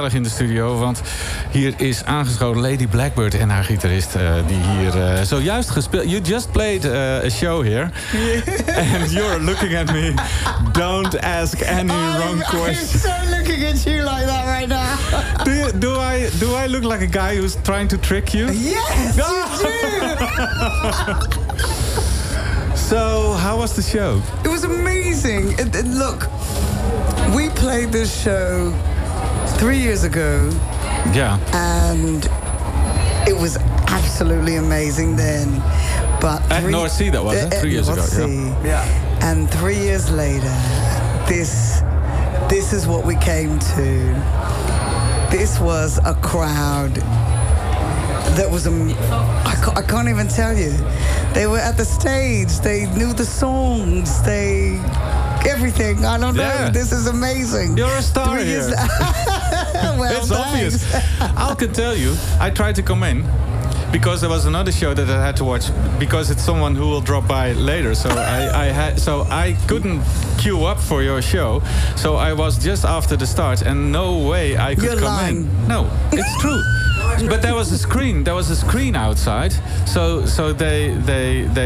gezellig in de studio. Want hier is aangeschoten Lady Blackbird en haar gitarist. Die hier zojuist gespeeld. You just played a show here. Yeah. And you're looking at me. Don't ask any wrong questions. I'm so looking at you like that right now. Do I look like a guy who's trying to trick you? Yes, you do. So, how was the show? It was amazing. Look, we played this show 3 years ago. Yeah. And it was absolutely amazing then. But at North Sea, that was it? 3 years ago. Yeah. And 3 years later, this is what we came to. This was a crowd that was I can't even tell you. They were at the stage. They knew the songs. Everything. I don't know. This is amazing. You're a star here. Well, it's thanks. obvious. I can tell you. I tried to come in because there was another show that I had to watch because it's someone who will drop by later. So I couldn't queue up for your show. So I was just after the start, and no way I could come in. No, it's true. But there was a screen. There was a screen outside. So they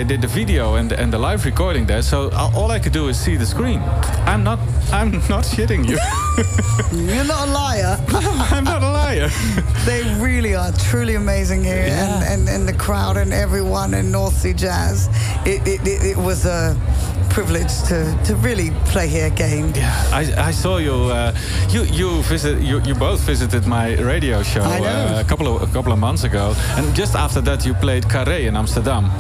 did the video and the live recording there. So all I could do is see the screen. I'm not shitting you. You're not a liar. I'm not a liar. They really are truly amazing here, and the crowd and everyone in North Sea Jazz. It was a privilege to really play here again. Yeah, I saw you. You both visited my radio show a couple of months ago, and just after that you played Carré in Amsterdam.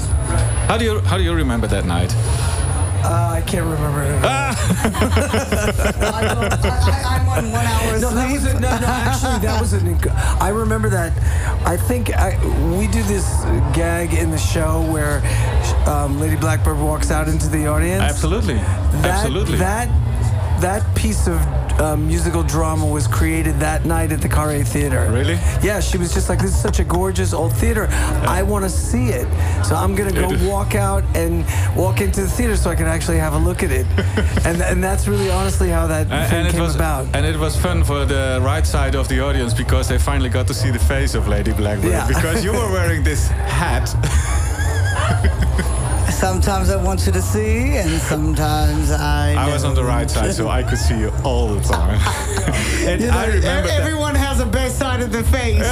How do you remember that night? I can't remember it. I'm on 1 hour sleep. Actually, that was I remember that. I think we do this gag in the show where Lady Blackbird walks out into the audience. Absolutely. Absolutely. That piece of musical drama was created that night at the Carré Theater. Really? Yeah, she was just like, this is such a gorgeous old theater. I want to see it. So I'm going to go walk into the theater so I can actually have a look at it. and that's really honestly how that thing came about. And it was fun for the right side of the audience because they finally got to see the face of Lady Blackbird. Yeah. Because you were wearing this hat. Sometimes I want you to see, and sometimes I was on the right side, so I could see you all the time. And I remember everyone has a best side of the face.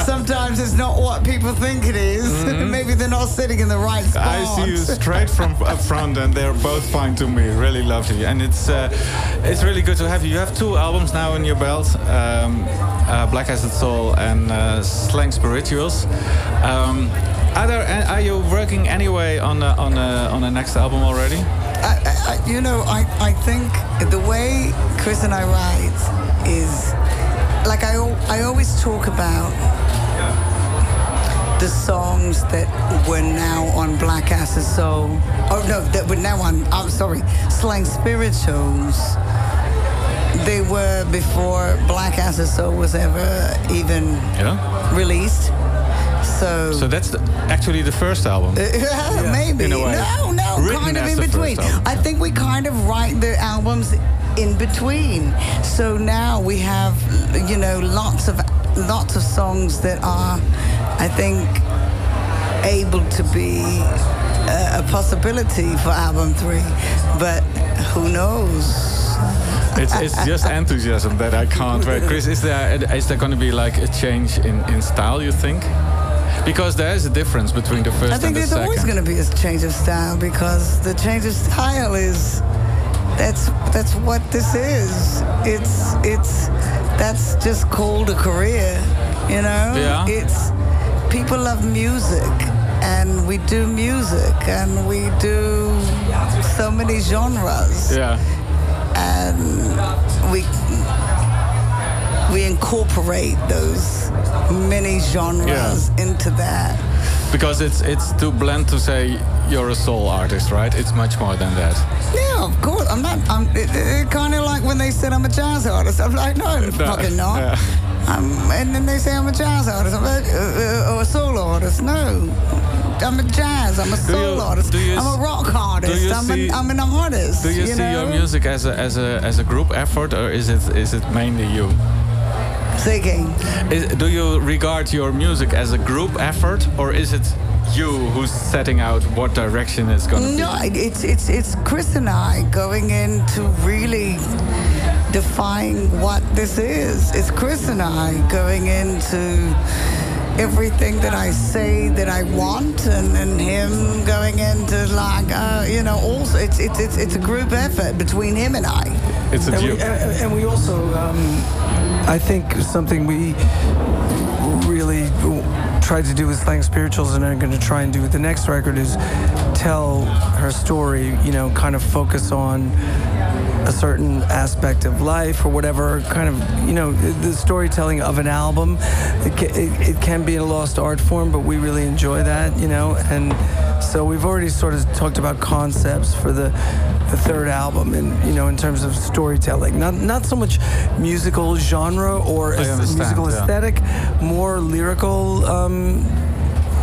Sometimes it's not what people think it is. Mm-hmm. Maybe they're not sitting in the right spot. I see you straight from up front, and they're both fine to me. Really lovely, and it's really good to have you. You have 2 albums now in your belt, Black Acid Soul and Slang Spirituals. Are you working anyway on a next album already? I think the way Chris and I write is like I always talk about the songs that were now on Black Acid Soul. Oh no, that were now on. I'm sorry, Slang Spirituals. They were before Black Acid Soul was ever even released. So that's actually the first album. Maybe. In a way. No, Written kind of as in between. I think we kind of write the albums in between. So now we have, lots of songs that are, I think, able to be a possibility for album 3. But who knows? It's just enthusiasm that I can't wait. Chris, is there going to be like a change in style, you think? Because there is a difference between the first and the second. I think there's always going to be a change of style because the change of style is that's what this is. That's just called a career, Yeah. It's people love music and we do music and we do so many genres. Yeah. And we incorporate those many genres into that. Because it's too blunt to say you're a soul artist, right? It's much more than that. Yeah, of course. I'm not. It's kind of like when they said I'm a jazz artist. I'm like, no, I'm fucking not. Yeah. And then they say I'm a jazz artist. I'm like, or a soul artist. No. I'm a jazz. I'm a soul artist. I'm a rock artist. I'm an artist. Do you see your music as a group effort, or is it mainly you? Say again. Do you regard your music as a group effort, or is it you who's setting out what direction it's going to be? No, it's Chris and I going into really define what this is. It's Chris and I going into everything that I say that I want, and him going into like also it's a group effort between him and I. It's a duo. And we also I think something we really tried to do with Slang Spirituals and are going to try and do with the next record is tell her story, kind of focus on a certain aspect of life or whatever, kind of, the storytelling of an album. It can be a lost art form, but we really enjoy that, and so we've already sort of talked about concepts for the third album, and in terms of storytelling, not so much musical genre or musical aesthetic, more lyrical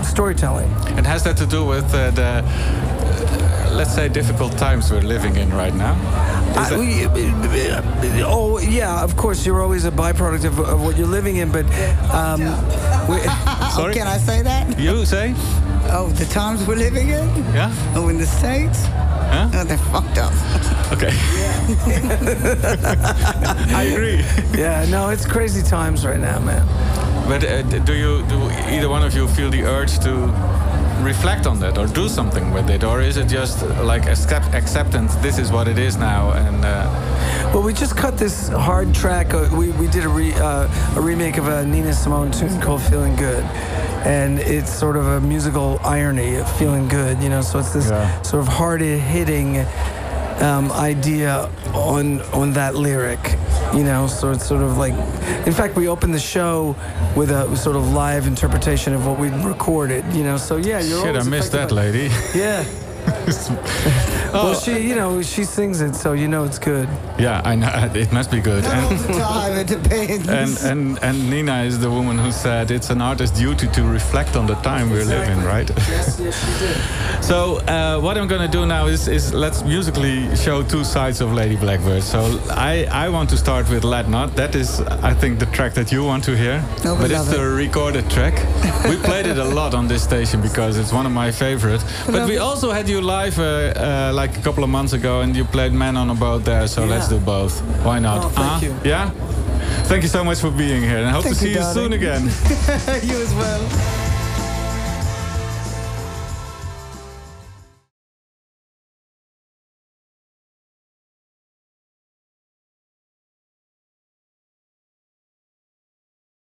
storytelling. And has that to do with the let's say difficult times we're living in right now? Yeah, of course, you're always a byproduct of what you're living in, but sorry? Can I say that? You say? Oh, the times we're living in? Yeah. Oh, in the States? Huh? Oh, they're fucked up. Okay. I agree. Yeah, no, it's crazy times right now, man. But do either one of you feel the urge to reflect on that or do something with it, or is it just like acceptance? This is what it is now, and. Well, we just cut this hard track. We did a remake of a Nina Simone tune called "Feeling Good," and it's sort of a musical irony of feeling good. So it's this sort of hard-hitting idea on that lyric. So it's sort of like, in fact, we opened the show with a sort of live interpretation of what we'd recorded, so yeah, you're Shit, I missed that lady. Yeah. Well, she sings it, so it's good. Yeah, I know, it must be good. Not all the time, it depends. And Nina is the woman who said it's an artist's duty to reflect on the time we're living, right? Yes, she did. So what I'm going to do now is let's musically show two sides of Lady Blackbird. So I want to start with Let Not. That is, I think, the track that you want to hear. Oh, but it's the recorded track. We played it a lot on this station because it's one of my favorites. But we also had you live like a couple of months ago, and you played Man on a Boat there. So let's do both. Why not? Oh, thank you. Yeah? Thank you so much for being here, and I hope to see you soon again. You as well.